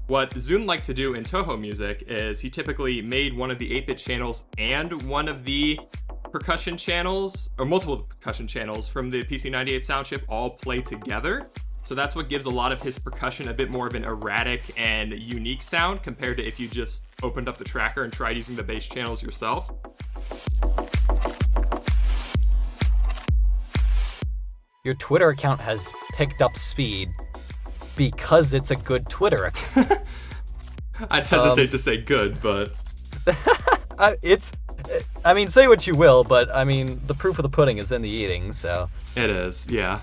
What Zune liked to do in Touhou music is he typically made one of the 8-bit channels and one of the percussion channels, or multiple percussion channels from the PC-98 sound chip all play together. So that's what gives a lot of his percussion a bit more of an erratic and unique sound compared to if you just opened up the tracker and tried using the bass channels yourself. Your Twitter account has picked up speed because it's a good Twitter account. I'd hesitate to say good, but... I mean, say what you will, but I mean, the proof of the pudding is in the eating, so... It is, yeah.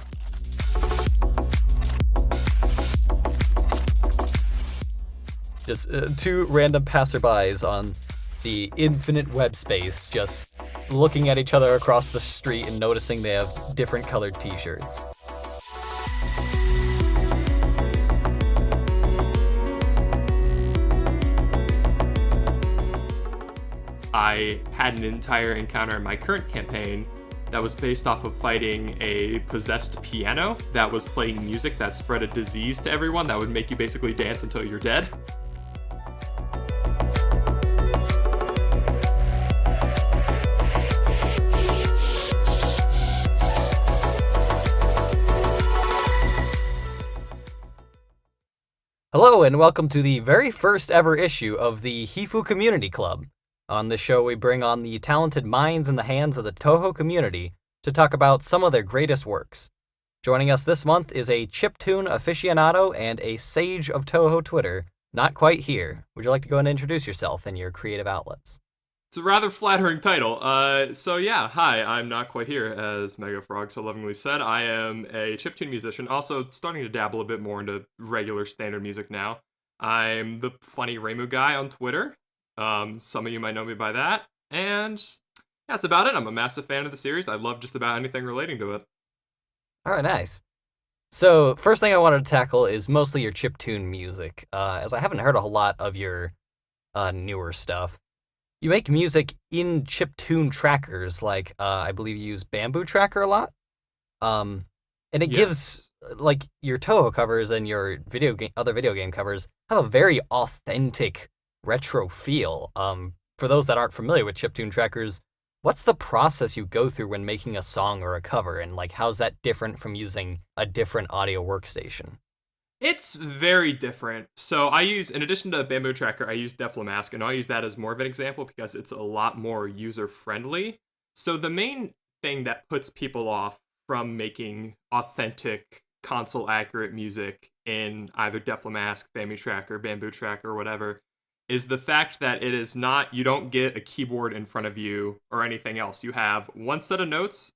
Just two random passerbys on the infinite web space, just looking at each other across the street and noticing they have different colored t-shirts. I had an entire encounter in my current campaign that was based off of fighting a possessed piano that was playing music that spread a disease to everyone that would make you basically dance until you're dead. Hello, and welcome to the very first ever issue of the Hifuu Community Club. On this show, we bring on the talented minds in the hands of the Touhou community to talk about some of their greatest works. Joining us this month is a Chiptune aficionado and a sage of Touhou Twitter, NotQuiteHere. Would you like to go and introduce yourself and your creative outlets? It's a rather flattering title. Hi, I'm NotQuiteHere, as Mega Frog so lovingly said. I am a chiptune musician, also starting to dabble a bit more into regular standard music now. I'm the funny Reimus guy on Twitter. Some of you might know me by that. And that's about it. I'm a massive fan of the series. I love just about anything relating to it. All right, nice. So, first thing I wanted to tackle is mostly your chiptune music, as I haven't heard a whole lot of your newer stuff. You make music in chiptune trackers, like I believe you use Bamboo Tracker a lot, and it gives like your Touhou covers and your other video game covers have a very authentic retro feel. For those that aren't familiar with chiptune trackers, what's the process you go through when making a song or a cover, and like how's that different from using a different audio workstation? It's very different. So I use, in addition to Bamboo Tracker, I use Deflamask, and I'll use that as more of an example because it's a lot more user-friendly. So the main thing that puts people off from making authentic, console-accurate music in either Deflamask, Bamboo Tracker, or whatever, is the fact that it is not, you don't get a keyboard in front of you or anything else. You have one set of notes,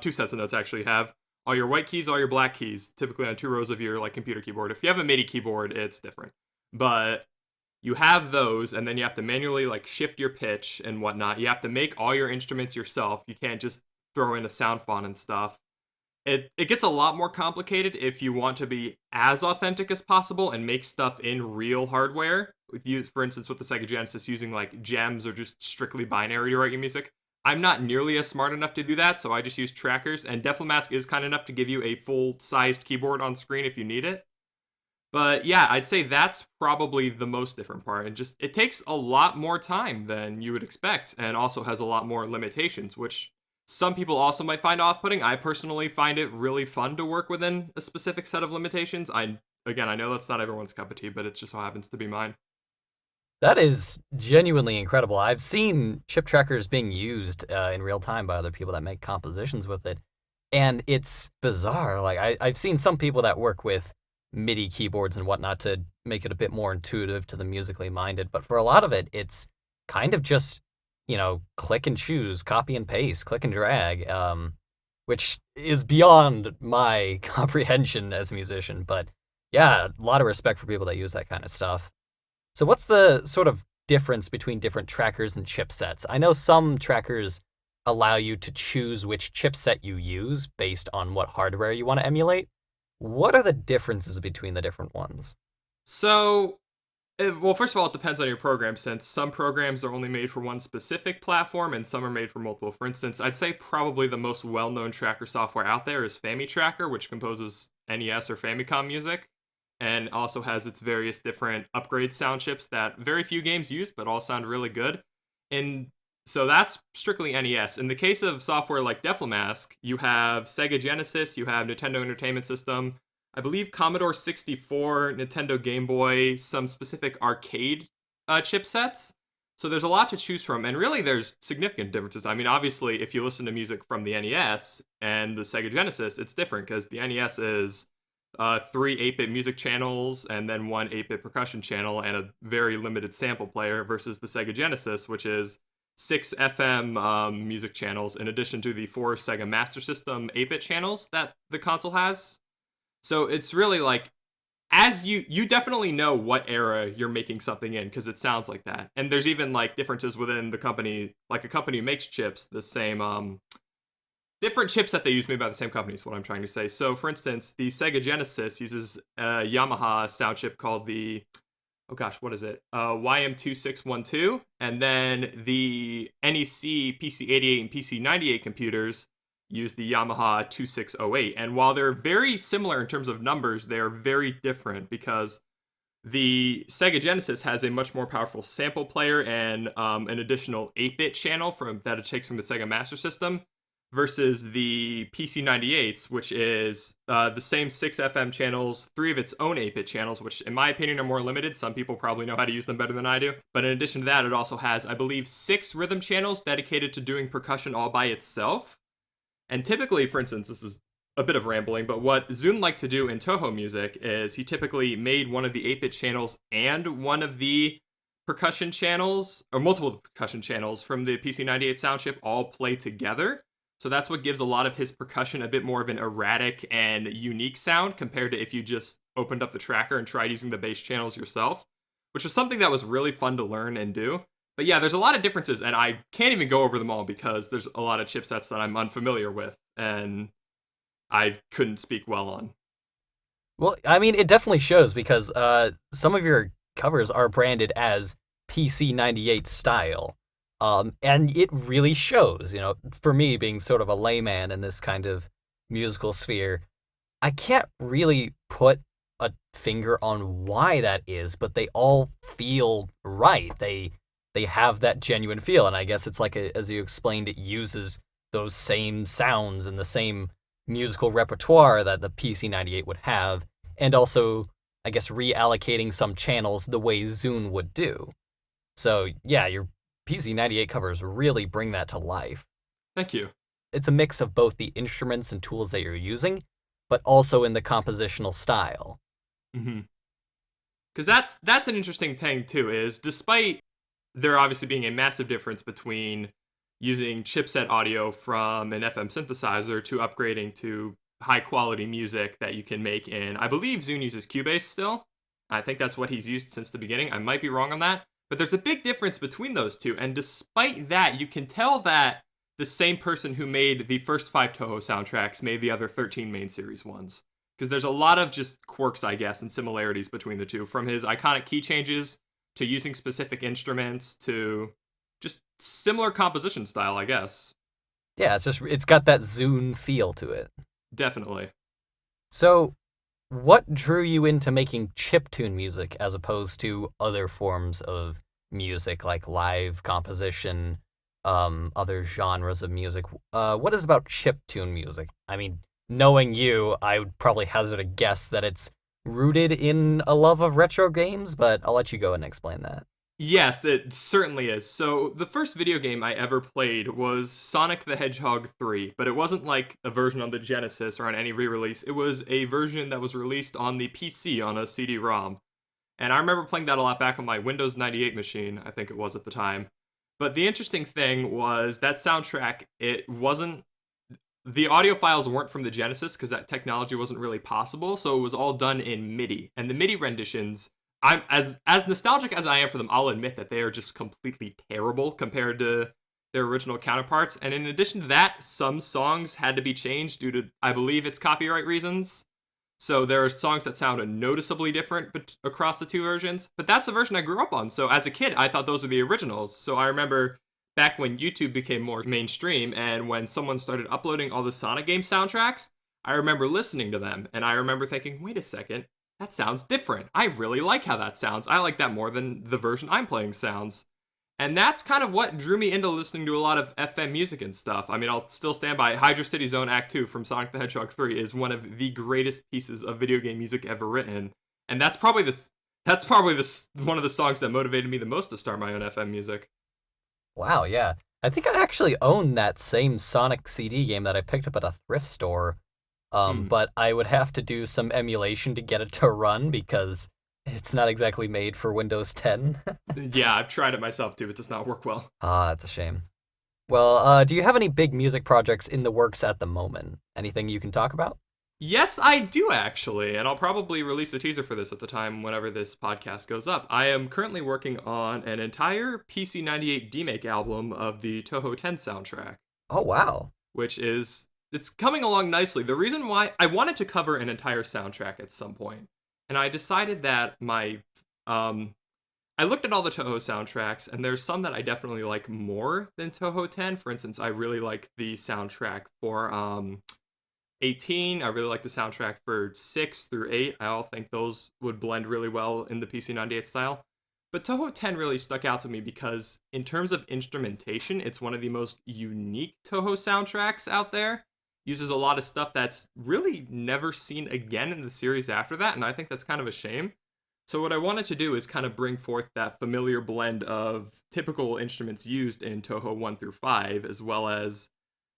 two sets of notes actually. You have all your white keys, all your black keys, typically on two rows of your like computer keyboard. If you have a MIDI keyboard, it's different. But you have those, and then you have to manually like shift your pitch and whatnot. You have to make all your instruments yourself. You can't just throw in a sound font and stuff. It gets a lot more complicated if you want to be as authentic as possible and make stuff in real hardware. For instance, with the Sega Genesis, using like gems or just strictly binary to write your music. I'm not nearly as smart enough to do that, so I just use trackers, and Deflamask is kind enough to give you a full-sized keyboard on screen if you need it. But yeah, I'd say that's probably the most different part, and just it takes a lot more time than you would expect, and also has a lot more limitations, which some people also might find off-putting. I personally find it really fun to work within a specific set of limitations. I know that's not everyone's cup of tea, but it just so happens to be mine. That is genuinely incredible. I've seen chip trackers being used in real time by other people that make compositions with it, and it's bizarre. Like I've seen some people that work with MIDI keyboards and whatnot to make it a bit more intuitive to the musically minded, but for a lot of it, it's kind of just, click and choose, copy and paste, click and drag, which is beyond my comprehension as a musician. But yeah, a lot of respect for people that use that kind of stuff. So what's the sort of difference between different trackers and chipsets? I know some trackers allow you to choose which chipset you use based on what hardware you want to emulate. What are the differences between the different ones? So, first of all, it depends on your program, since some programs are only made for one specific platform and some are made for multiple. For instance, I'd say probably the most well-known tracker software out there is FamiTracker, which composes NES or Famicom music. and also has its various different upgrade sound chips that very few games use, but all sound really good. And so that's strictly NES. In the case of software like Deflamask, you have Sega Genesis, you have Nintendo Entertainment System, I believe Commodore 64, Nintendo Game Boy, some specific arcade chipsets. So there's a lot to choose from, and really there's significant differences. I mean, obviously, if you listen to music from the NES and the Sega Genesis, it's different because the NES is three 8-bit music channels and then one 8-bit percussion channel and a very limited sample player versus the Sega Genesis, which is six FM music channels in addition to the four Sega Master System 8-bit channels that the console has. So it's really like, as you definitely know what era you're making something in because it sounds like that. And there's even like differences within the company, like a company makes chips the same different chips that they use made by the same company is what I'm trying to say. So for instance, the Sega Genesis uses a Yamaha sound chip called the what is it? YM2612, and then the NEC PC88 and PC98 computers use the Yamaha 2608. And while they're very similar in terms of numbers, they're very different because the Sega Genesis has a much more powerful sample player and an additional 8-bit channel that it takes from the Sega Master System, versus the PC98s, which is the same 6 FM channels, 3 of its own 8-bit channels, which in my opinion are more limited. Some people probably know how to use them better than I do. But in addition to that, it also has, I believe, 6 rhythm channels dedicated to doing percussion all by itself. And typically, for instance, this is a bit of rambling, but what Zune liked to do in Touhou music is he typically made one of the 8-bit channels and one of the percussion channels, or multiple percussion channels from the PC98 sound chip all play together. So that's what gives a lot of his percussion a bit more of an erratic and unique sound compared to if you just opened up the tracker and tried using the bass channels yourself, which was something that was really fun to learn and do. But yeah, there's a lot of differences, and I can't even go over them all because there's a lot of chipsets that I'm unfamiliar with and I couldn't speak well on. Well, I mean, it definitely shows because some of your covers are branded as PC98 style. And it really shows, for me being sort of a layman in this kind of musical sphere, I can't really put a finger on why that is, but they all feel right. They have that genuine feel, and I guess it's like, as you explained, it uses those same sounds and the same musical repertoire that the PC98 would have, and also, I guess, reallocating some channels the way Zune would do. So, yeah, your PC98 covers really bring that to life. Thank you. It's a mix of both the instruments and tools that you're using, but also in the compositional style. Mm-hmm. Because that's an interesting thing, too, is despite there obviously being a massive difference between using chipset audio from an FM synthesizer to upgrading to high-quality music that you can make in, I believe Zune uses Cubase still. I think that's what he's used since the beginning. I might be wrong on that. But there's a big difference between those two, and despite that, you can tell that the same person who made the first 5 Touhou soundtracks made the other 13 main series ones. Because there's a lot of just quirks, I guess, and similarities between the two, from his iconic key changes to using specific instruments to just similar composition style, I guess. Yeah, it's got that Zune feel to it. Definitely. So, what drew you into making chiptune music as opposed to other forms of music like live composition, other genres of music? What is about chiptune music? I mean, knowing you, I would probably hazard a guess that it's rooted in a love of retro games, but I'll let you go and explain that. Yes, it certainly is. So the first video game I ever played was Sonic the Hedgehog 3, but it wasn't like a version on the Genesis or on any re-release. It was a version that was released on the PC on a CD-ROM. And I remember playing that a lot back on my Windows 98 machine, I think it was at the time. But the interesting thing was that soundtrack, the audio files weren't from the Genesis because that technology wasn't really possible, so it was all done in MIDI. And the MIDI renditions, I'm as nostalgic as I am for them, I'll admit that they are just completely terrible compared to their original counterparts. And in addition to that, some songs had to be changed due to, I believe, it's copyright reasons. So there are songs that sound noticeably different across the two versions. But that's the version I grew up on. So as a kid, I thought those were the originals. So I remember back when YouTube became more mainstream and when someone started uploading all the Sonic game soundtracks, I remember listening to them. And I remember thinking, wait a second, that sounds different. I really like how that sounds. I like that more than the version I'm playing sounds. And that's kind of what drew me into listening to a lot of FM music and stuff. I mean, I'll still stand by Hydra City Zone Act 2 from Sonic the Hedgehog 3 is one of the greatest pieces of video game music ever written. And that's probably one of the songs that motivated me the most to start my own FM music. Wow, yeah. I think I actually own that same Sonic CD game that I picked up at a thrift store. But I would have to do some emulation to get it to run because it's not exactly made for Windows 10. Yeah, I've tried it myself too. It does not work well. Ah, that's a shame. Well, do you have any big music projects in the works at the moment? Anything you can talk about? Yes, I do actually, and I'll probably release a teaser for this at the time whenever this podcast goes up. I am currently working on an entire PC-98 demake album of the Touhou 10 soundtrack. Oh, wow. Which is, it's coming along nicely. The reason why I wanted to cover an entire soundtrack at some point, and I decided that I looked at all the Touhou soundtracks, and there's some that I definitely like more than Touhou 10. For instance, I really like the soundtrack for 18. I really like the soundtrack for 6 through 8. I all think those would blend really well in the PC-98 style. But Touhou 10 really stuck out to me because in terms of instrumentation, it's one of the most unique Touhou soundtracks out there. Uses a lot of stuff that's really never seen again in the series after that, and I think that's kind of a shame. So what I wanted to do is kind of bring forth that familiar blend of typical instruments used in Touhou 1 through 5, as well as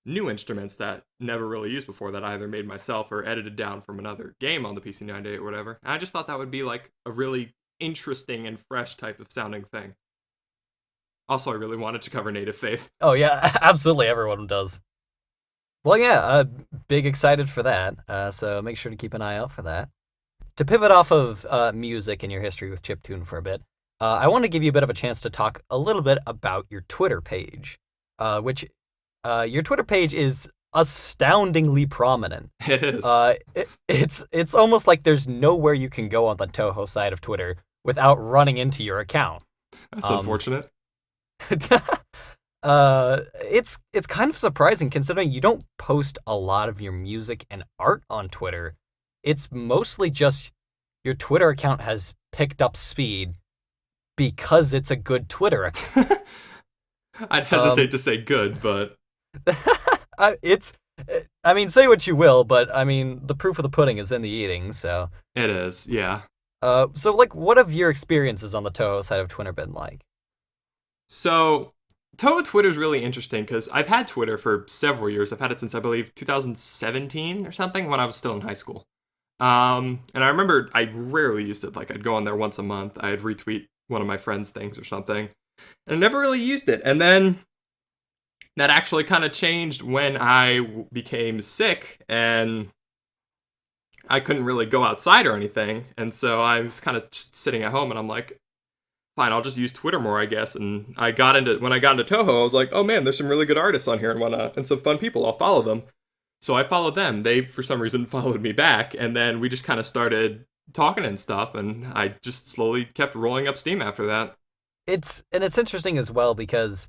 new instruments that never really used before that I either made myself or edited down from another game on the PC-98 or whatever. And I just thought that would be like a really interesting and fresh type of sounding thing. Also, I really wanted to cover Native Faith. Oh yeah, absolutely, everyone does. Well, yeah, big excited for that, so make sure to keep an eye out for that. To pivot off of music and your history with Chiptune for a bit, I want to give you a bit of a chance to talk a little bit about your Twitter page, which your Twitter page is astoundingly prominent. It is. It's almost like there's nowhere you can go on the Touhou side of Twitter without running into your account. That's unfortunate. It's kind of surprising considering you don't post a lot of your music and art on Twitter. It's mostly just your Twitter account has picked up speed because it's a good Twitter account. I'd hesitate to say good, but I mean, say what you will, but I mean, the proof of the pudding is in the eating, so. It is, yeah. So like, what have your experiences on the Touhou side of Twitter been like? So, Touhou Twitter is really interesting because I've had Twitter for several years. I've had it since, I believe, 2017 or something when I was still in high school. And I remember I rarely used it. Like, I'd go on there once a month. I'd retweet one of my friends' things or something. And I never really used it. And then that actually kind of changed when I became sick and I couldn't really go outside or anything. And so I was kind of sitting at home and I'm like, fine, I'll just use Twitter more, I guess. And when I got into Touhou, I was like, oh man, there's some really good artists on here and whatnot, and some fun people. I'll follow them. So I followed them. They, for some reason, followed me back, and then we just kind of started talking and stuff, and I just slowly kept rolling up steam after that. It's interesting as well because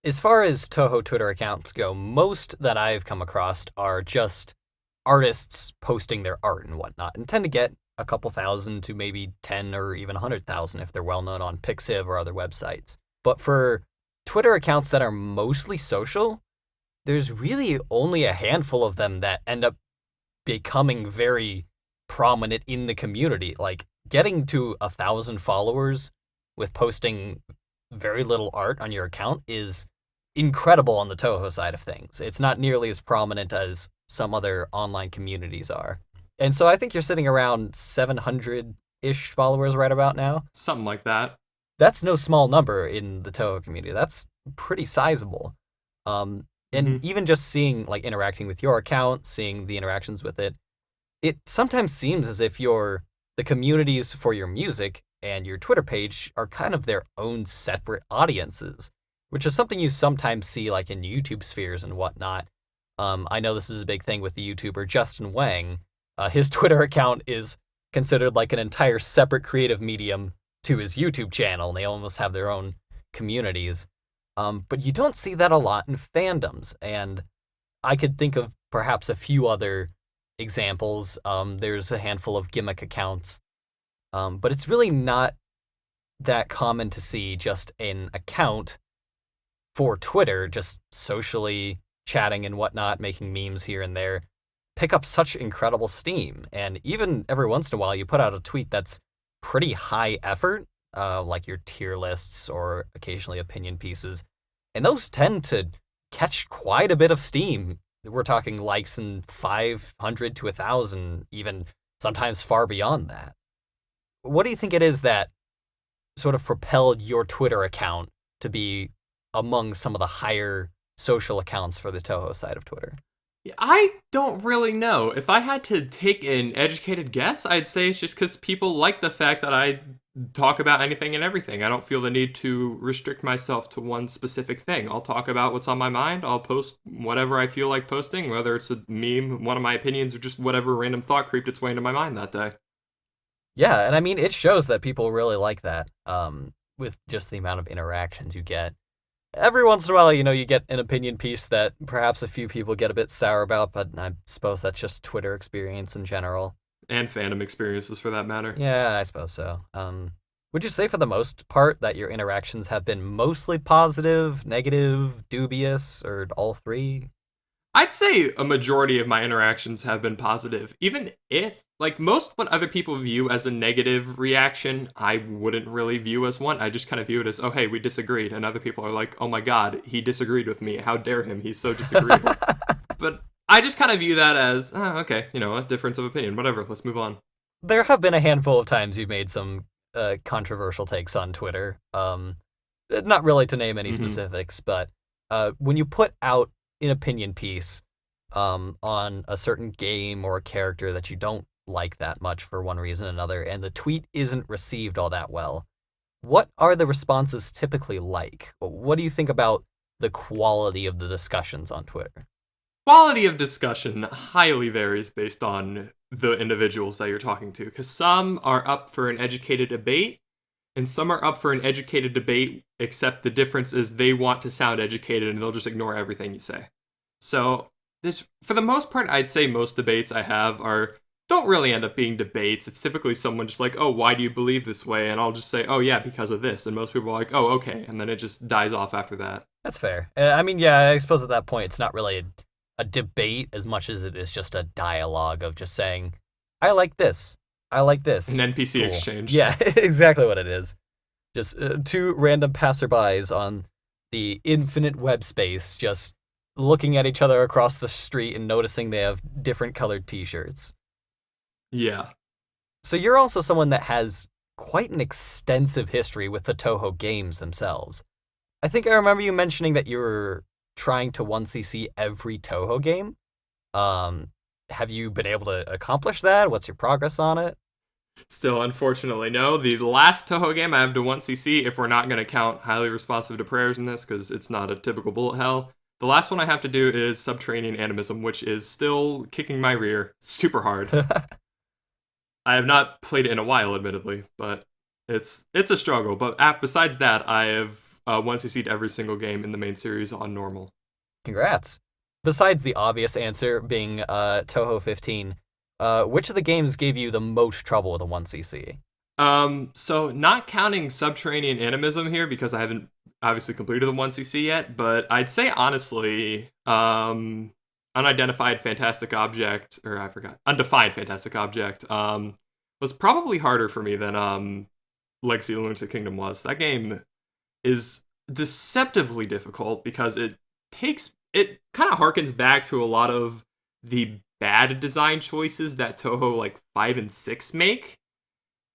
as far as Touhou Twitter accounts go, most that I've come across are just artists posting their art and whatnot, and tend to get a couple thousand to maybe 10 or even 100,000 if they're well known on Pixiv or other websites. But for Twitter accounts that are mostly social, there's really only a handful of them that end up becoming very prominent in the community. Like, getting to 1,000 followers with posting very little art on your account is incredible on the Touhou side of things. It's not nearly as prominent as some other online communities are. And so I think you're sitting around 700-ish followers right about now. Something like that. That's no small number in the Touhou community. That's pretty sizable. And even just seeing, like, interacting with your account, seeing the interactions with it, it sometimes seems as if the communities for your music and your Twitter page are kind of their own separate audiences, which is something you sometimes see, like, in YouTube spheres and whatnot. I know this is a big thing with the YouTuber Justin Wang. His Twitter account is considered like an entire separate creative medium to his YouTube channel, and they almost have their own communities. But you don't see that a lot in fandoms, and I could think of perhaps a few other examples. There's a handful of gimmick accounts, but it's really not that common to see just an account for Twitter, just socially chatting and whatnot, making memes here and there, pick up such incredible steam. And even every once in a while, you put out a tweet that's pretty high effort, like your tier lists or occasionally opinion pieces. And those tend to catch quite a bit of steam. We're talking likes in 500 to 1,000, even sometimes far beyond that. What do you think it is that sort of propelled your Twitter account to be among some of the higher social accounts for the Touhou side of Twitter? I don't really know. If I had to take an educated guess, I'd say it's just because people like the fact that I talk about anything and everything. I don't feel the need to restrict myself to one specific thing. I'll talk about what's on my mind. I'll post whatever I feel like posting, whether it's a meme, one of my opinions, or just whatever random thought creeped its way into my mind that day. Yeah, and I mean, it shows that people really like that, with just the amount of interactions you get. Every once in a while, you get an opinion piece that perhaps a few people get a bit sour about, but I suppose that's just Twitter experience in general. And fandom experiences, for that matter. Yeah, I suppose so. Would you say for the most part that your interactions have been mostly positive, negative, dubious, or all three? I'd say a majority of my interactions have been positive. Even if, like, most what other people view as a negative reaction, I wouldn't really view as one. I just kind of view it as, oh, hey, we disagreed. And other people are like, oh my god, he disagreed with me. How dare him? He's so disagreeable. But I just kind of view that as, oh, okay, a difference of opinion. Whatever, let's move on. There have been a handful of times you've made some controversial takes on Twitter. Not really to name any specifics, but when you put out an opinion piece on a certain game or a character that you don't like that much for one reason or another, and the tweet isn't received all that well, what are the responses typically like? What do you think about the quality of the discussions on Twitter? Quality of discussion highly varies based on the individuals that you're talking to, because some are up for an educated debate, and some are up for an educated debate, except the difference is they want to sound educated and they'll just ignore everything you say. So, for the most part, I'd say most debates I have don't really end up being debates. It's typically someone just like, oh, why do you believe this way? And I'll just say, oh, yeah, because of this. And most people are like, oh, okay. And then it just dies off after that. That's fair. I mean, yeah, I suppose at that point, it's not really a debate as much as it is just a dialogue of just saying, I like this. I like this. An NPC exchange. Yeah, exactly what it is. Just two random passerbys on the infinite web space just looking at each other across the street and noticing they have different colored t-shirts. Yeah. So you're also someone that has quite an extensive history with the Touhou games themselves. I think I remember you mentioning that you were trying to 1cc every Touhou game. Have you been able to accomplish that? What's your progress on it? Still, unfortunately, no. The last Touhou game I have to 1cc, if we're not going to count Highly Responsive to Prayers in this, because it's not a typical bullet hell, the last one I have to do is Subterranean Animism, which is still kicking my rear. Super hard. I have not played it in a while, admittedly, but it's a struggle. But besides that, I have 1cc'd every single game in the main series on normal. Congrats. Besides the obvious answer being Touhou 15, which of the games gave you the most trouble with a 1cc? So not counting Subterranean Animism here, because I haven't obviously completed the 1cc yet, but I'd say honestly, Undefined Fantastic Object was probably harder for me than Legacy of the Lunatic Kingdom was. That game is deceptively difficult because it kind of harkens back to a lot of the bad design choices that Touhou like 5 and 6 make,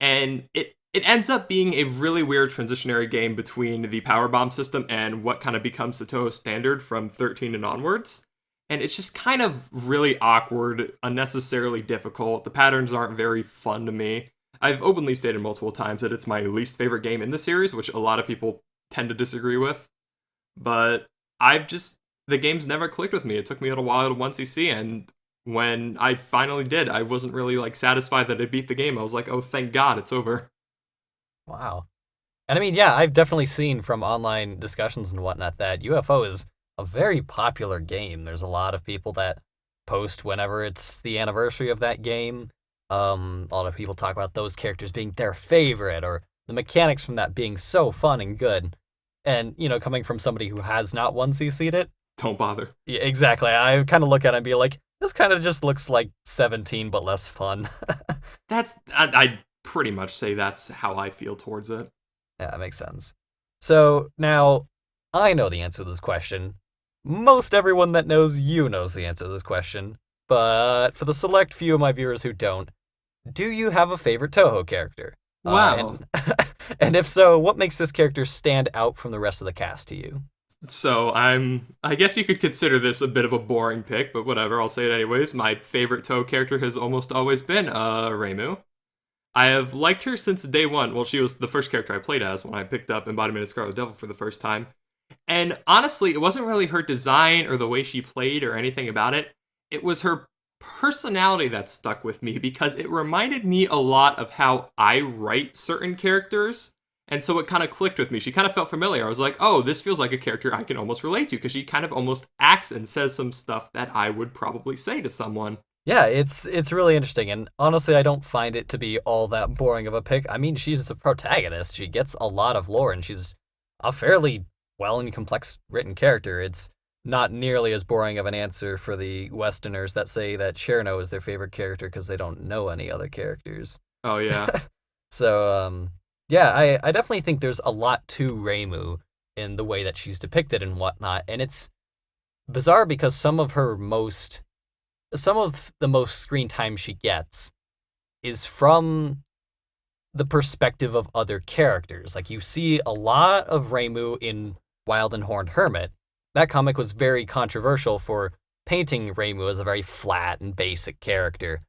and it ends up being a really weird transitionary game between the power bomb system and what kind of becomes the Touhou standard from 13 and onwards. And it's just kind of really awkward, unnecessarily difficult. The patterns aren't very fun to me. I've openly stated multiple times that it's my least favorite game in the series, which a lot of people tend to disagree with. But the game's never clicked with me. It took me a little while to 1cc, and when I finally did, I wasn't really satisfied that I beat the game. I was like, oh, thank God, it's over. Wow. And I mean, yeah, I've definitely seen from online discussions and whatnot that UFO is a very popular game. There's a lot of people that post whenever it's the anniversary of that game. A lot of people talk about those characters being their favorite, or the mechanics from that being so fun and good. And, coming from somebody who has not once CC'd it, Don't bother. yeah, exactly. I kind of look at it and be like, this kind of just looks like 17, but less fun. I'd pretty much say that's how I feel towards it. Yeah, that makes sense. So now, I know the answer to this question. Most everyone that knows you knows the answer to this question. But for the select few of my viewers who don't, do you have a favorite Touhou character? Wow. And if so, what makes this character stand out from the rest of the cast to you? So I guess you could consider this a bit of a boring pick, but whatever, I'll say it anyways. My favorite Touhou character has almost always been Reimu. I have liked her since day one. Well, she was the first character I played as when I picked up Embodiment of Scarlet Devil for the first time. And honestly, it wasn't really her design or the way she played or anything about it. It was her personality that stuck with me because it reminded me a lot of how I write certain characters. And so it kind of clicked with me. She kind of felt familiar. I was like, oh, this feels like a character I can almost relate to because she kind of almost acts and says some stuff that I would probably say to someone. Yeah, it's really interesting, and honestly, I don't find it to be all that boring of a pick. I mean, she's the protagonist. She gets a lot of lore, and she's a fairly well and complex written character. It's not nearly as boring of an answer for the Westerners that say that Cherno is their favorite character because they don't know any other characters. Oh, yeah. So, yeah, I definitely think there's a lot to Reimu in the way that she's depicted and whatnot, and it's bizarre because some of the most screen time she gets is from the perspective of other characters. Like, you see a lot of Reimu in Wild and Horned Hermit. That comic was very controversial for painting Reimu as a very flat and basic character.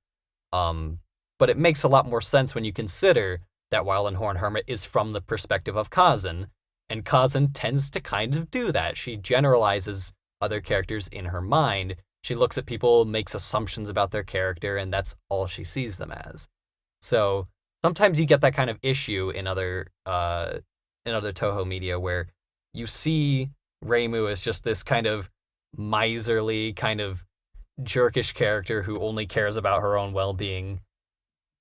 But it makes a lot more sense when you consider that Wild and Horned Hermit is from the perspective of Kazan, and Kazan tends to kind of do that. She generalizes other characters in her mind. She looks at people, makes assumptions about their character, and that's all she sees them as. So sometimes you get that kind of issue in other Touhou media where you see Reimu as just this kind of miserly, kind of jerkish character who only cares about her own well-being.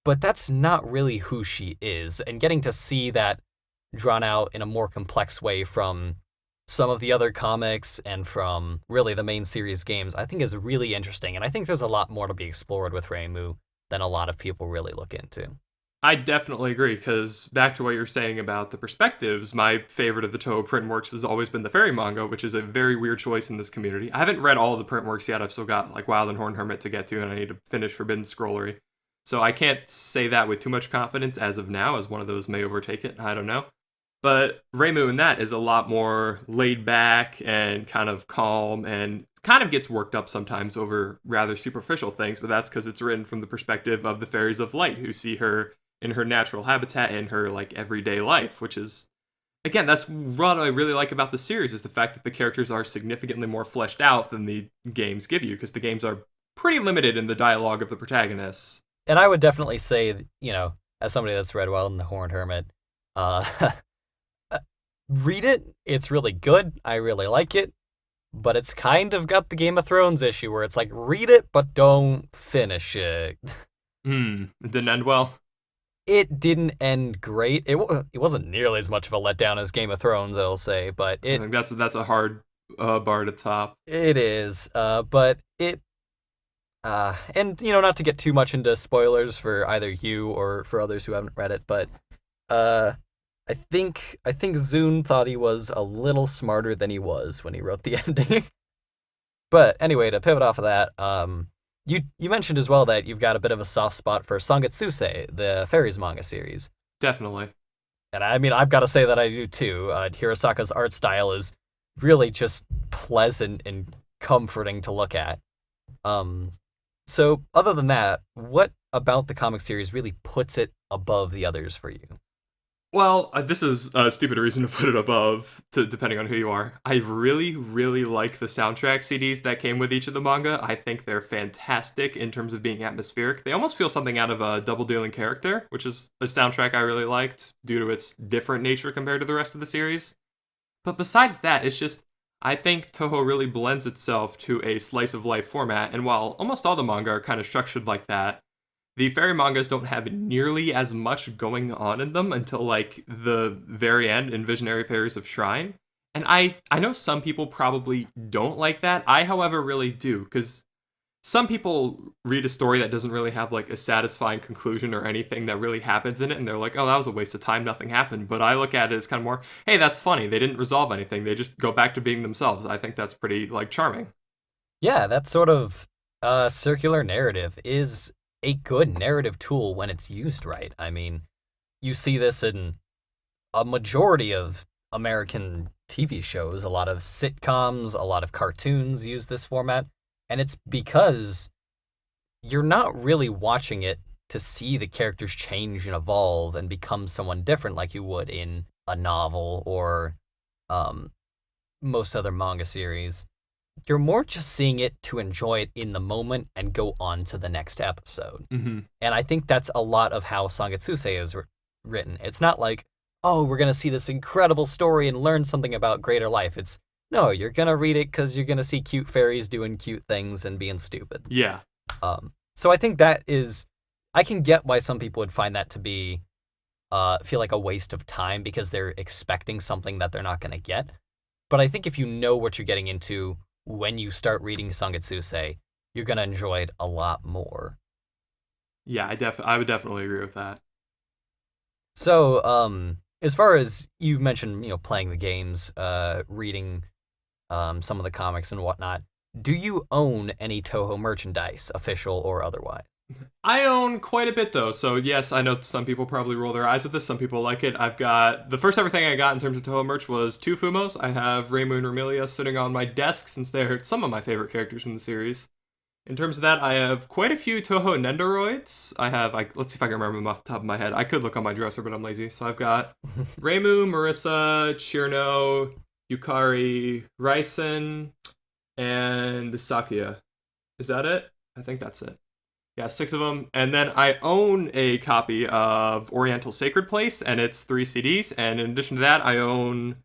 But that's not really who she is, and getting to see that drawn out in a more complex way from some of the other comics and from really the main series games, I think is really interesting. And I think there's a lot more to be explored with Reimu than a lot of people really look into. I definitely agree, because back to what you're saying about the perspectives, my favorite of the Touhou print works has always been the fairy manga, which is a very weird choice in this community. I haven't read all of the print works yet. I've still got like Wild and Horned Hermit to get to, and I need to finish Forbidden Scrollery. So I can't say that with too much confidence as of now, as one of those may overtake it. I don't know. But Reimu in that is a lot more laid back and kind of calm and kind of gets worked up sometimes over rather superficial things, but that's because it's written from the perspective of the fairies of light who see her in her natural habitat in her like everyday life, which is, again, that's what I really like about the series, is the fact that the characters are significantly more fleshed out than the games give you, because the games are pretty limited in the dialogue of the protagonists. And I would definitely say, as somebody that's read Wild and the Horned Hermit, read it. It's really good. I really like it. But it's kind of got the Game of Thrones issue where it's like, read it, but don't finish it. It didn't end well. It didn't end great. It wasn't nearly as much of a letdown as Game of Thrones, I'll say, but I think that's a hard bar to top. It is, but it, and not to get too much into spoilers for either you or for others who haven't read it, but I think Zune thought he was a little smarter than he was when he wrote the ending. But anyway, to pivot off of that, you mentioned as well that you've got a bit of a soft spot for Sangetsusei, the Fairies manga series. Definitely. And I mean, I've got to say that I do too. Hirosaka's art style is really just pleasant and comforting to look at. So other than that, what about the comic series really puts it above the others for you? Well, this is a stupid reason to put it above, depending on who you are. I really, really like the soundtrack CDs that came with each of the manga. I think they're fantastic in terms of being atmospheric. They almost feel something out of a Double Dealing Character, which is a soundtrack I really liked due to its different nature compared to the rest of the series. But besides that, it's just, I think Touhou really blends itself to a slice of life format, and while almost all the manga are kind of structured like that, the fairy mangas don't have nearly as much going on in them until like the very end in Visionary Fairies of Shrine. And I know some people probably don't like that. I, however, really do, because some people read a story that doesn't really have like a satisfying conclusion or anything that really happens in it, and they're like, oh, that was a waste of time, nothing happened. But I look at it as kind of more, hey, that's funny, they didn't resolve anything, they just go back to being themselves. I think that's pretty like charming. Yeah, that sort of circular narrative is a good narrative tool when it's used right. I mean, you see this in a majority of American TV shows. A lot of sitcoms, a lot of cartoons use this format, and it's because you're not really watching it to see the characters change and evolve and become someone different like you would in a novel or um, most other manga series. You're more just seeing it to enjoy it in the moment and go on to the next episode. Mm-hmm. And I think that's a lot of how Sangetsusei is written. It's not like, oh, we're going to see this incredible story and learn something about greater life. It's, no, you're going to read it because you're going to see cute fairies doing cute things and being stupid. Yeah. So I think that is, I can get why some people would find that to be, feel like a waste of time because they're expecting something that they're not going to get. But I think if you know what you're getting into when you start reading Sangetsusei, you're going to enjoy it a lot more. Yeah, I would definitely agree with that. So, as far as you've mentioned, playing the games, reading some of the comics and whatnot, do you own any Touhou merchandise, official or otherwise? I own quite a bit, though, so yes, I know some people probably roll their eyes at this, some people like it. I've got, the first ever thing I got in terms of Touhou merch was two Fumos. I have Reimu and Remilia sitting on my desk since they're some of my favorite characters in the series. In terms of that, I have quite a few Touhou Nendoroids. Let's see if I can remember them off the top of my head. I could look on my dresser, but I'm lazy. So I've got Reimu, Marissa, Chirno, Yukari, Raisen, and Sakuya. Is that it? I think that's it. Yeah, 6 of them. And then I own a copy of Oriental Sacred Place, and it's 3 CDs. And in addition to that, I own,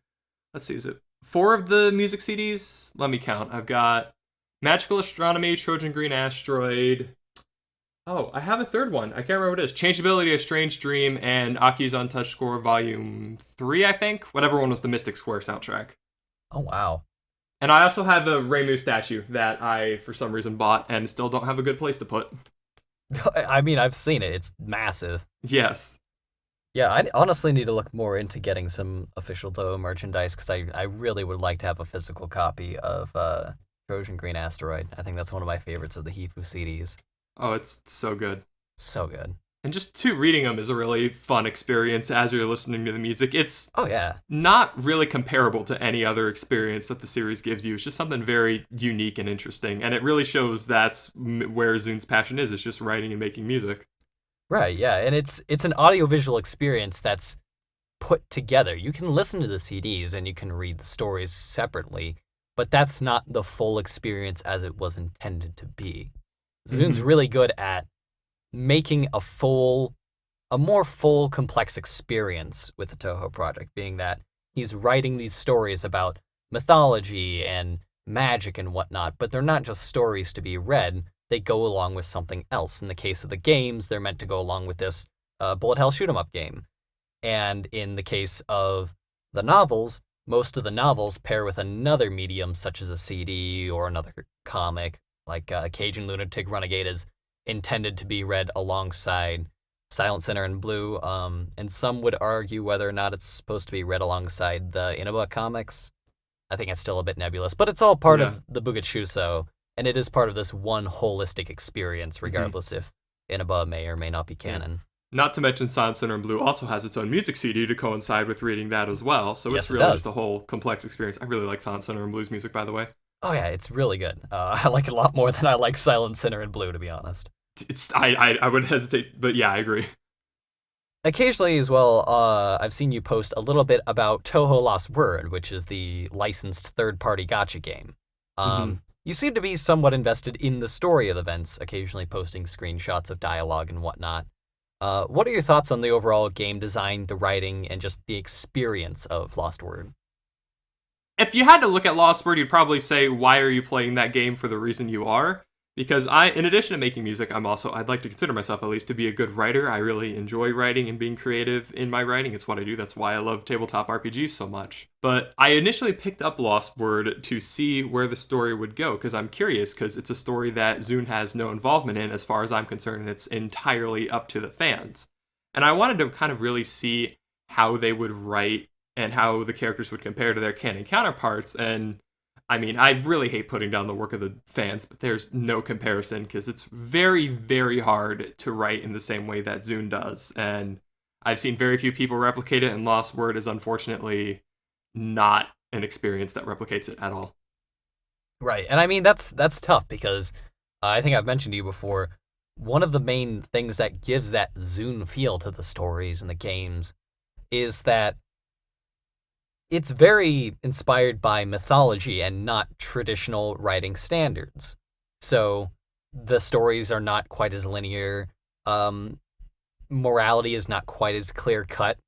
let's see, is it 4 of the music CDs? Let me count. I've got Magical Astronomy, Trojan Green Asteroid. Oh, I have a third one. I can't remember what it is. Changeability, A Strange Dream, and Aki's Untouched Score Volume 3, I think. Whatever one was the Mystic Square soundtrack. Oh, wow. And I also have a Reimu statue that I, for some reason, bought and still don't have a good place to put. I mean, I've seen it. It's massive. Yes. Yeah, I honestly need to look more into getting some official Touhou merchandise because I really would like to have a physical copy of Trojan Green Asteroid. I think that's one of my favorites of the Hifuu CDs. Oh, it's so good. So good. And just reading them is a really fun experience as you're listening to the music. It's not really comparable to any other experience that the series gives you. It's just something very unique and interesting. And it really shows that's where Zun's passion is. It's just writing and making music. Right, yeah. And it's an audiovisual experience that's put together. You can listen to the CDs and you can read the stories separately, but that's not the full experience as it was intended to be. Zun's really good at making a more full, complex experience with the Touhou project, being that he's writing these stories about mythology and magic and whatnot, but they're not just stories to be read, they go along with something else. In the case of the games, they're meant to go along with this bullet hell shoot 'em up game. And in the case of the novels, most of the novels pair with another medium, such as a CD or another comic, like Cajun Lunatic Renegade is intended to be read alongside Silent Sinner and Blue, and some would argue whether or not it's supposed to be read alongside the Inaba comics. I think it's still a bit nebulous, but it's all part of the Bugetsuso, and it is part of this one holistic experience, regardless if Inaba may or may not be canon. Not to mention Silent Sinner and Blue also has its own music CD to coincide with reading that as well, so it's really just a whole complex experience. I really like Silent Sinner and Blue's music, by the way. Oh yeah, it's really good. I like it a lot more than I like Silent Sinner and Blue, to be honest. I would hesitate, but yeah, I agree. Occasionally as well, I've seen you post a little bit about Touhou Lost Word, which is the licensed third-party gacha game. You seem to be somewhat invested in the story of the events, occasionally posting screenshots of dialogue and whatnot. What are your thoughts on the overall game design, the writing, and just the experience of Lost Word? if you had to look at Lost Word, you'd probably say, why are you playing that game for the reason you are? Because in addition to making music, I'd like to consider myself at least to be a good writer. I really enjoy writing and being creative in my writing. It's what I do. That's why I love tabletop RPGs so much. But I initially picked up Lost Word to see where the story would go, because I'm curious, because it's a story that Zune has no involvement in as far as I'm concerned, and it's entirely up to the fans. And I wanted to kind of really see how they would write and how the characters would compare to their canon counterparts. And I mean, I really hate putting down the work of the fans, but there's no comparison because it's very, very hard to write in the same way that Zune does. And I've seen very few people replicate it, and Lost Word is unfortunately not an experience that replicates it at all. Right, and I mean, that's tough because I think I've mentioned to you before, one of the main things that gives that Zune feel to the stories and the games is that it's very inspired by mythology and not traditional writing standards. So the stories are not quite as linear. Morality is not quite as clear-cut.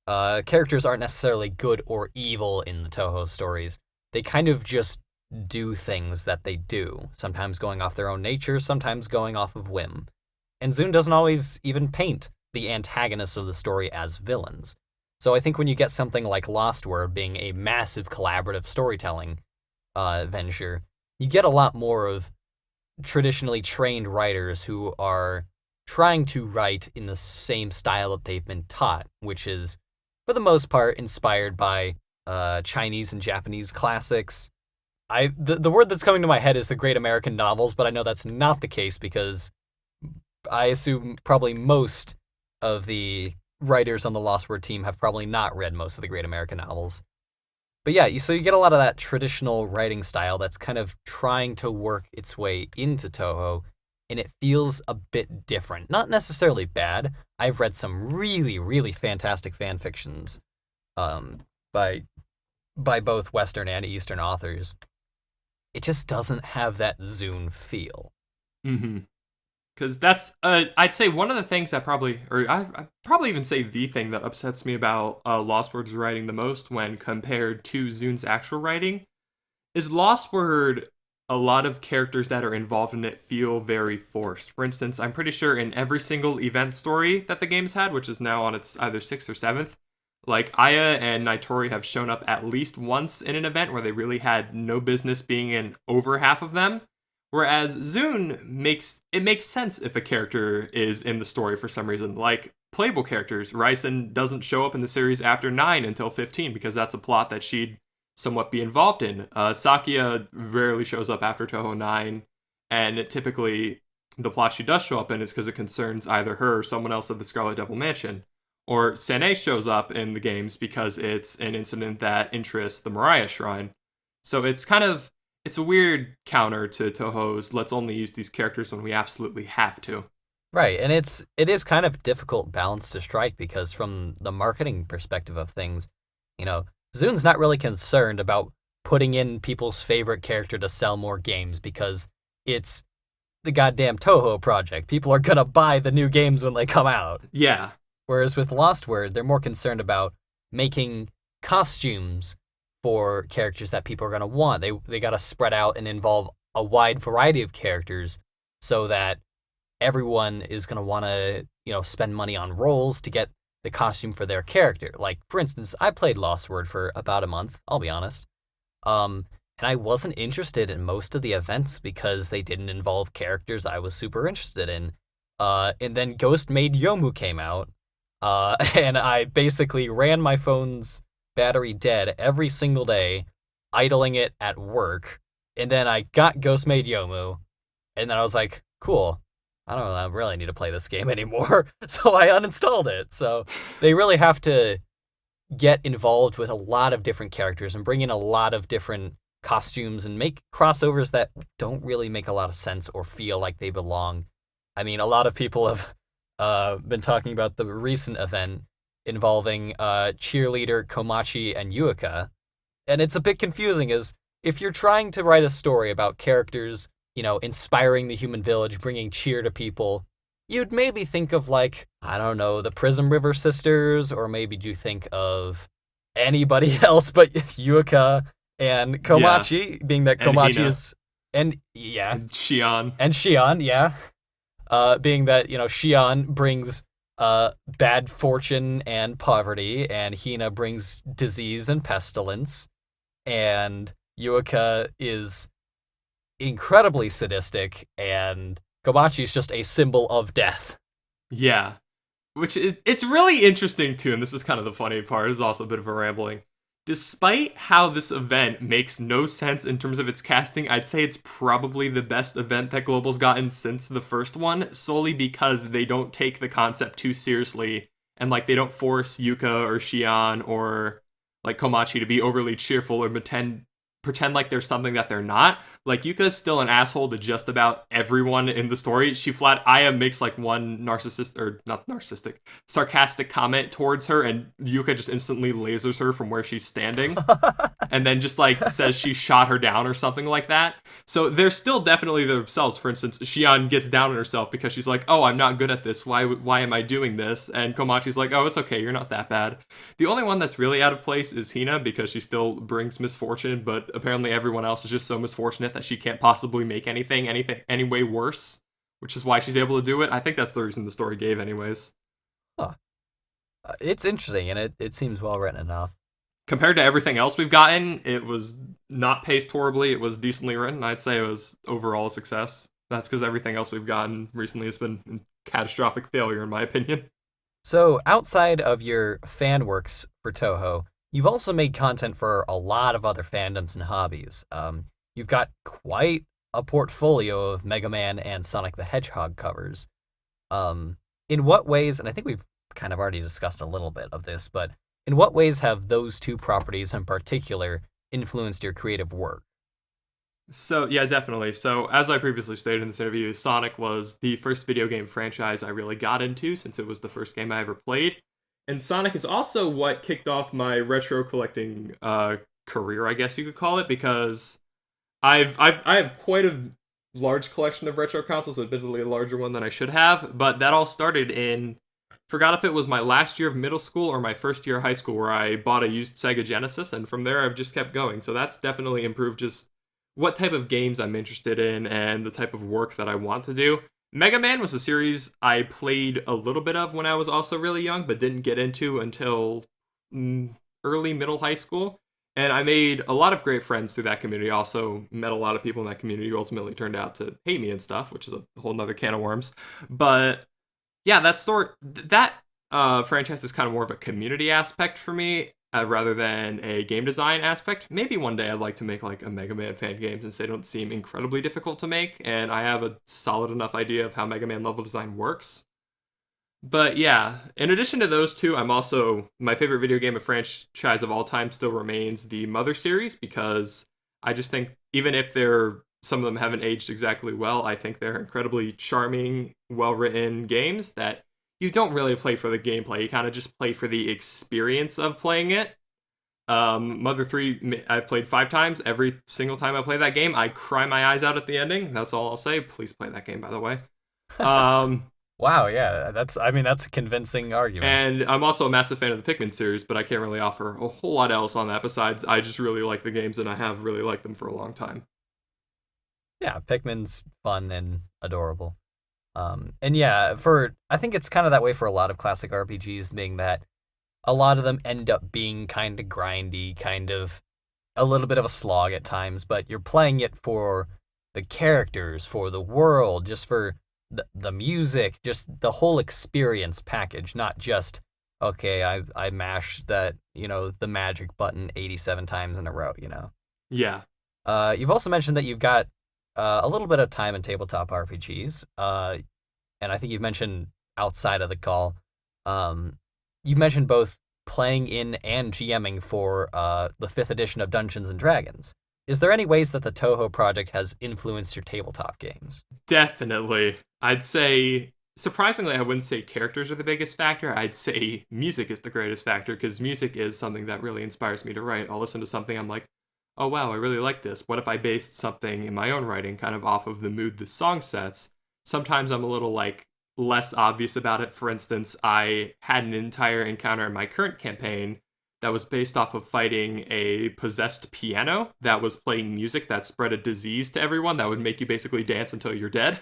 Characters aren't necessarily good or evil in the Touhou stories. They kind of just do things that they do, sometimes going off their own nature, sometimes going off of whim. And Zune doesn't always even paint the antagonists of the story as villains. So I think when you get something like Lost Word being a massive collaborative storytelling venture, you get a lot more of traditionally trained writers who are trying to write in the same style that they've been taught, which is, for the most part, inspired by Chinese and Japanese classics. The word that's coming to my head is the Great American Novels, but I know that's not the case because I assume probably most of the writers on the Lost Word team have probably not read most of the Great American Novels. But yeah, so you get a lot of that traditional writing style that's kind of trying to work its way into Touhou, and it feels a bit different. Not necessarily bad. I've read some really, really fantastic fan fictions by both Western and Eastern authors. It just doesn't have that Zune feel. Mm-hmm. Because that's, I'd say one of the things that I'd probably even say the thing that upsets me about Lost Word's writing the most when compared to Zune's actual writing is Lost Word, a lot of characters that are involved in it feel very forced. For instance, I'm pretty sure in every single event story that the game's had, which is now on its either 6th or 7th, like Aya and Naitori have shown up at least once in an event where they really had no business being in over half of them. Whereas Zune makes sense if a character is in the story for some reason. Like playable characters, Ryzen doesn't show up in the series after 9 until 15 because that's a plot that she'd somewhat be involved in. Sakia rarely shows up after Touhou 9, and typically the plot she does show up in is because it concerns either her or someone else at the Scarlet Devil Mansion. Or Sene shows up in the games because it's an incident that interests the Mariah Shrine. So it's a weird counter to Touhou's let's only use these characters when we absolutely have to. Right, and it is kind of difficult balance to strike because from the marketing perspective of things, Zune's not really concerned about putting in people's favorite character to sell more games because it's the goddamn Touhou project. People are gonna buy the new games when they come out. Yeah. Whereas with Lost Word, they're more concerned about making costumes for characters that people are going to want. They got to spread out and involve a wide variety of characters so that everyone is going to want to, spend money on rolls to get the costume for their character. Like, for instance, I played Lost Word for about a month, I'll be honest. And I wasn't interested in most of the events because they didn't involve characters I was super interested in. And then Ghost Maid Yomu came out, and I basically ran my phone's battery dead every single day, idling it at work. And then I got Ghost Maid Yomu, and then I was like, cool, I don't really need to play this game anymore. So I uninstalled it. So they really have to get involved with a lot of different characters and bring in a lot of different costumes and make crossovers that don't really make a lot of sense or feel like they belong. I mean, a lot of people have been talking about the recent event involving cheerleader Komachi and Yuika. And it's a bit confusing as if you're trying to write a story about characters, inspiring the human village, bringing cheer to people, you'd maybe think of the Prism River Sisters, or maybe you think of anybody else but Yuika And Yeah, Komachi, being that and Komachi Hina is, and yeah, and Shion. and Shion, yeah, being that Shion brings bad fortune and poverty, and Hina brings disease and pestilence, and Yuika is incredibly sadistic, and Komachi is just a symbol of death. Yeah, which is it's really interesting too, and this is kind of the funny part. It's also a bit of a rambling. Despite how this event makes no sense in terms of its casting, I'd say it's probably the best event that Global's gotten since the first one, solely because they don't take the concept too seriously and like they don't force Yuka or Shion or like Komachi to be overly cheerful or pretend like there's something that they're not. Like Yuka's still an asshole to just about everyone in the story. She flat Aya makes like one narcissist or not narcissistic, sarcastic comment towards her, and Yuka just instantly lasers her from where she's standing and then just like says she shot her down or something like that. So they're still definitely themselves. For instance, Shion gets down on herself because she's like, "Oh, I'm not good at this. Why am I doing this?" And Komachi's like, "Oh, it's okay. You're not that bad." The only one that's really out of place is Hina because she still brings misfortune, but apparently everyone else is just so misfortunate that she can't possibly make anything any way worse, which is why she's able to do it. I think that's the reason the story gave anyways. Huh. It's interesting, and it seems well written enough. Compared to everything else we've gotten, it was not paced horribly. It was decently written. I'd say it was overall a success. That's because everything else we've gotten recently has been a catastrophic failure, in my opinion. So, outside of your fan works for Touhou, you've also made content for a lot of other fandoms and hobbies. You've got quite a portfolio of Mega Man and Sonic the Hedgehog covers. In what ways, and I think we've kind of already discussed a little bit of this, but in what ways have those two properties in particular influenced your creative work? So, yeah, definitely. So, as I previously stated in this interview, Sonic was the first video game franchise I really got into since it was the first game I ever played. And Sonic is also what kicked off my retro collecting career, I guess you could call it, because I have quite a large collection of retro consoles, admittedly a larger one than I should have, but that all started in forgot if it was my last year of middle school or my first year of high school where I bought a used Sega Genesis, and from there I've just kept going. So that's definitely improved just what type of games I'm interested in and the type of work that I want to do. Mega Man was a series I played a little bit of when I was also really young, but didn't get into until early middle high school. And I made a lot of great friends through that community. Also met a lot of people in that community who ultimately turned out to hate me and stuff, which is a whole nother can of worms. But yeah, that franchise is kind of more of a community aspect for me rather than a game design aspect. Maybe one day I'd like to make like a Mega Man fan game since they don't seem incredibly difficult to make, and I have a solid enough idea of how Mega Man level design works. But yeah, in addition to those two, I'm also my favorite video game of franchise of all time still remains the Mother series because I just think even if they're some of them haven't aged exactly well, I think they're incredibly charming, well-written games that you don't really play for the gameplay. You kind of just play for the experience of playing it. Mother 3, I've played 5 times. Every single time I play that game, I cry my eyes out at the ending. That's all I'll say. Please play that game, by the way. Um, Wow, yeah, that's a convincing argument. And I'm also a massive fan of the Pikmin series, but I can't really offer a whole lot else on that besides I just really like the games and I have really liked them for a long time. Yeah, Pikmin's fun and adorable. And yeah, I think it's kind of that way for a lot of classic RPGs, being that a lot of them end up being kind of grindy, kind of a little bit of a slog at times, but you're playing it for the characters, for the world, just for the music, just the whole experience package, not just okay, I mashed the magic button 87 times in a row. Yeah. You've also mentioned that you've got a little bit of time in tabletop RPGs, and I think you've mentioned outside of the call, you've mentioned both playing in and GMing for the 5th edition of Dungeons and Dragons. Is there any ways that the Touhou project has influenced your tabletop games? Definitely. I'd say, surprisingly, I wouldn't say characters are the biggest factor. I'd say music is the greatest factor because music is something that really inspires me to write. I'll listen to something, I'm like, oh wow, I really like this. What if I based something in my own writing kind of off of the mood the song sets? Sometimes I'm a little like less obvious about it. For instance, I had an entire encounter in my current campaign that was based off of fighting a possessed piano that was playing music that spread a disease to everyone that would make you basically dance until you're dead.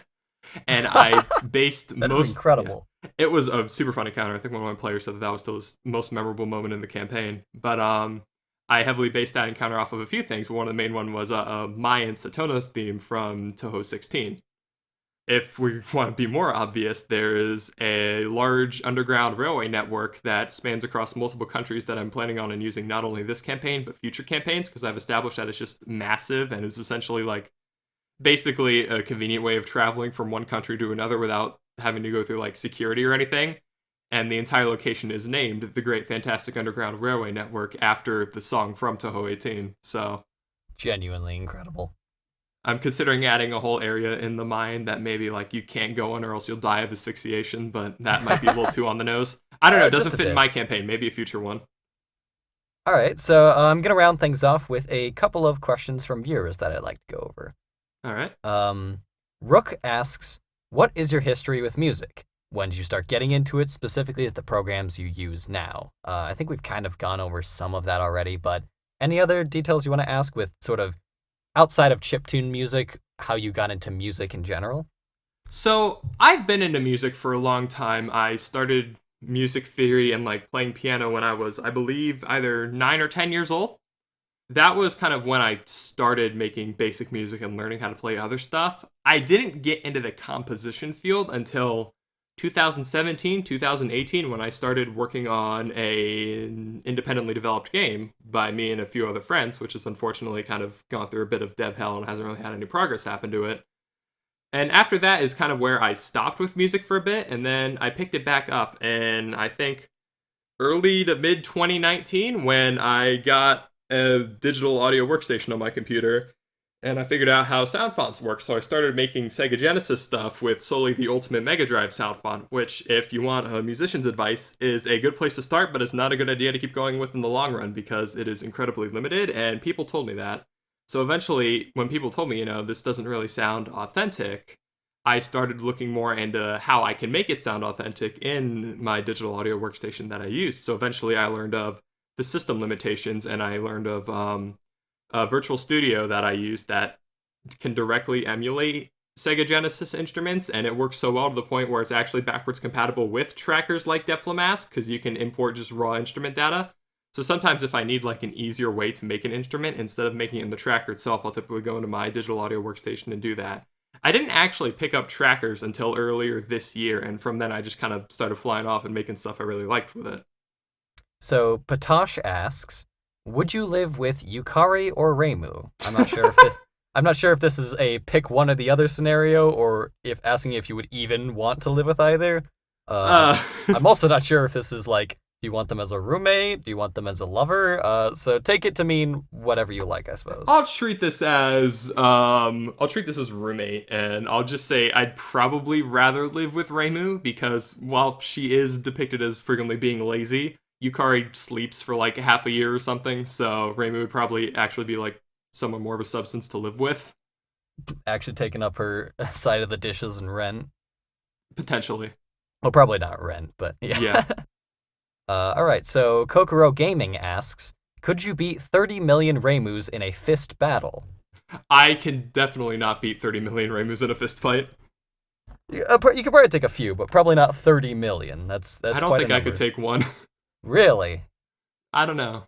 And I based That is most. incredible. Yeah, it was a super fun encounter. I think one of my players said that was still his most memorable moment in the campaign. But I heavily based that encounter off of a few things. But one of the main one was a Mayan Satonos theme from Touhou 16. If we want to be more obvious, there is a large underground railway network that spans across multiple countries that I'm planning on using not only this campaign, but future campaigns, because I've established that it's just massive and is essentially like basically a convenient way of traveling from one country to another without having to go through like security or anything. And the entire location is named the Great Fantastic Underground Railway Network after the song from Touhou 18. So Genuinely incredible. I'm considering adding a whole area in the mine that maybe like you can't go in or else you'll die of asphyxiation, but that might be a little too on the nose. I don't know. It doesn't fit in my campaign. Maybe a future one. All right, so I'm going to round things off with a couple of questions from viewers that I'd like to go over. All right. Rook asks, what is your history with music? When did you start getting into it, specifically at the programs you use now? I think we've kind of gone over some of that already, but any other details you want to ask with sort of outside of chiptune music, how you got into music in general? So I've been into music for a long time. I started music theory and like playing piano when I was, I believe, either 9 or 10 years old. That was kind of when I started making basic music and learning how to play other stuff. I didn't get into the composition field until 2017, 2018, when I started working on an independently developed game by me and a few other friends, which has unfortunately kind of gone through a bit of dev hell and hasn't really had any progress happen to it. And after that is kind of where I stopped with music for a bit, and then I picked it back up, and I think early to mid 2019 when I got a digital audio workstation on my computer, and I figured out how sound fonts work, so I started making Sega Genesis stuff with solely the Ultimate Mega Drive sound font, which, if you want a musician's advice, is a good place to start, but it's not a good idea to keep going with in the long run, because it is incredibly limited, and people told me that. So eventually, when people told me, this doesn't really sound authentic, I started looking more into how I can make it sound authentic in my digital audio workstation that I use. So eventually I learned of the system limitations, and I learned of a virtual studio that I use that can directly emulate Sega Genesis instruments, and it works so well to the point where it's actually backwards compatible with trackers like Deflamask, because you can import just raw instrument data. So sometimes if I need like an easier way to make an instrument, instead of making it in the tracker itself, I'll typically go into my digital audio workstation and do that. I didn't actually pick up trackers until earlier this year, and from then I just kind of started flying off and making stuff I really liked with it. So Patosh asks, would you live with Yukari or Reimu? I'm not sure if this is a pick one or the other scenario, or if asking if you would even want to live with either. I'm also not sure if this is like, do you want them as a roommate? Do you want them as a lover? So take it to mean whatever you like, I suppose. I'll treat this as roommate, and I'll just say I'd probably rather live with Reimu, because while she is depicted as frequently being lazy, Yukari sleeps for like half a year or something, so Reimu would probably actually be like someone more of a substance to live with. Actually taking up her side of the dishes and rent. Potentially. Well, probably not rent, but yeah. Yeah. All right, so Kokoro Gaming asks, could you beat 30 million Reimus in a fist battle? I can definitely not beat 30 million Reimus in a fist fight. You could probably take a few, but probably not 30 million. That's I don't think I could take one. Really? I don't know.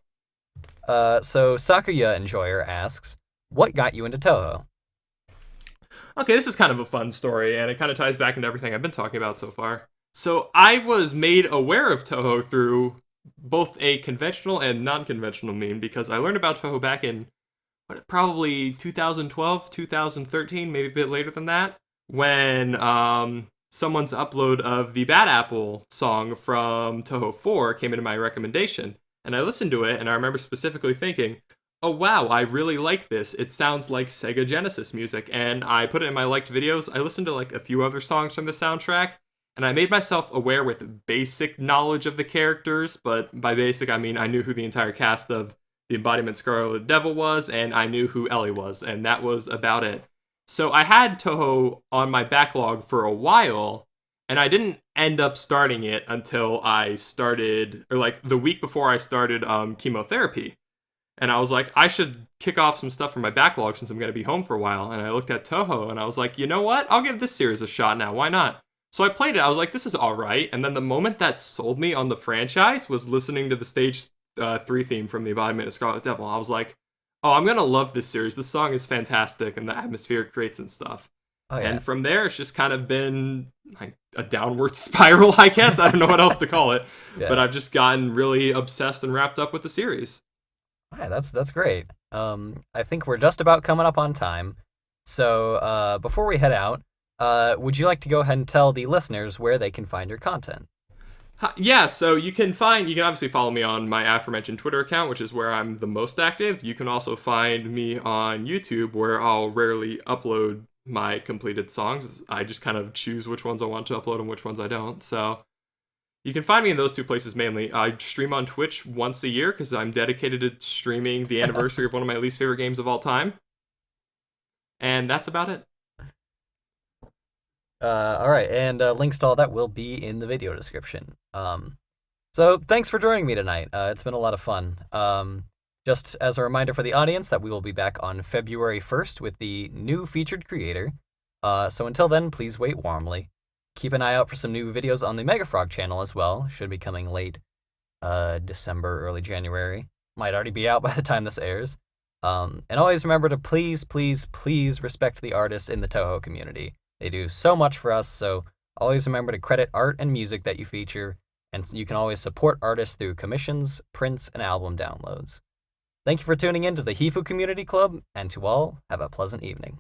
So Sakuya Enjoyer asks, what got you into Touhou? Okay, this is kind of a fun story, and it kind of ties back into everything I've been talking about so far. So I was made aware of Touhou through both a conventional and non-conventional mean, because I learned about Touhou back in probably 2012, 2013, maybe a bit later than that, when someone's upload of the Bad Apple song from Touhou 4 came into my recommendation. And I listened to it, and I remember specifically thinking, oh wow, I really like this. It sounds like Sega Genesis music. And I put it in my liked videos. I listened to like a few other songs from the soundtrack, and I made myself aware with basic knowledge of the characters, but by basic I mean I knew who the entire cast of the Embodiment Scarlet Devil was, and I knew who Ellie was, and that was about it. So I had Touhou on my backlog for a while, and I didn't end up starting it until I started, or like the week before I started chemotherapy. And I was like, I should kick off some stuff from my backlog since I'm going to be home for a while. And I looked at Touhou and I was like, you know what? I'll give this series a shot now. Why not? So I played it. I was like, this is all right. And then the moment that sold me on the franchise was listening to the stage 3 theme from The Embodiment of Scarlet Devil. I was like, oh, I'm going to love this series. This song is fantastic and the atmosphere it creates and stuff. Oh, yeah. And from there, it's just kind of been like a downward spiral, I guess. I don't know what else to call it. Yeah. But I've just gotten really obsessed and wrapped up with the series. Yeah, that's great. I think we're just about coming up on time. So before we head out, would you like to go ahead and tell the listeners where they can find your content? Yeah, so you can obviously follow me on my aforementioned Twitter account, which is where I'm the most active. You can also find me on YouTube, where I'll rarely upload my completed songs. I just kind of choose which ones I want to upload and which ones I don't. So you can find me in those 2 places mainly. I stream on Twitch once a year because I'm dedicated to streaming the anniversary of one of my least favorite games of all time. And that's about it. All right, and links to all that will be in the video description. So thanks for joining me tonight. It's been a lot of fun. Just as a reminder for the audience that we will be back on February 1st with the new featured creator. So until then, please wait warmly. Keep an eye out for some new videos on the Megafrog channel as well. Should be coming late December, early January. Might already be out by the time this airs. And always remember to please, please, please respect the artists in the Touhou community. They do so much for us, so always remember to credit art and music that you feature, and you can always support artists through commissions, prints, and album downloads. Thank you for tuning in to the Hifuu Community Club, and to all, have a pleasant evening.